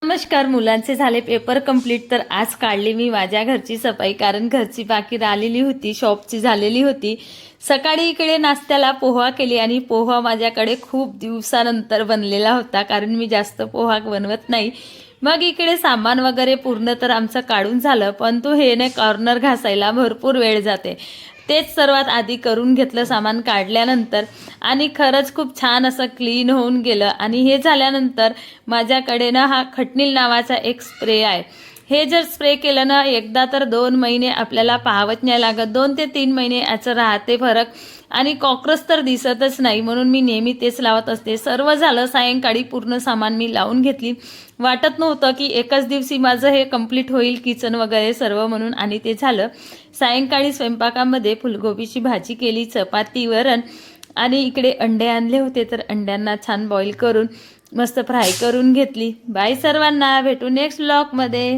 नमस्कार. मुलांचे झाले पेपर कंप्लीट तर आज काढली मी माझ्या घरची सफाई, कारण घरची बाकी राहिलेली होती, शॉपची झालेली होती. सकाळी इकडे नाश्त्याला पोहा केली आणि पोहा माझ्याकडे खूप दिवसानंतर बनलेला होता, कारण मी जास्त पोहा बनवत नाही. मग इकडे सामान वगैरे पूर्ण तर आमचं काढून झालं, पण तो हे ने कॉर्नर घासायला भरपूर वेळ जाते. तेच सर्वात आधी करून घेतलं सामान काढल्यानंतर, आणि खरंच खूप छान असं क्लीन होऊन गेलं. आणि हे झाल्यानंतर माझ्याकडे ना हा खटनील नावाचा एक स्प्रे आहे. हे जर स्प्रे केलं ना एकदा तर 2 महिने आपल्याला पाहावत नाही लागत. 2 ते 3 महिने याचं राहते फरक. आणि कॉकरोच तर दिसतच नाही, म्हणून मी नेहमी तेच लावत असते. सर्व झालं, सायंकाळी पूर्ण सामान मी लावून घेतली. वाटत नव्हतं की एकाच दिवशी माझं हे कंप्लीट होईल, किचन वगैरे सर्व म्हणून, आणि ते झालं. सायंकाळी स्वयंपाकामध्ये फुलगोबीची भाजी केली, चपाती, वरण, आणि इकडे अंडे आणले होते तर अंड्यांना छान बॉईल करून मस्त फ्राय करून घेतली. बाय सर्वांना, भेटू नेक्स्ट व्लॉगमध्ये.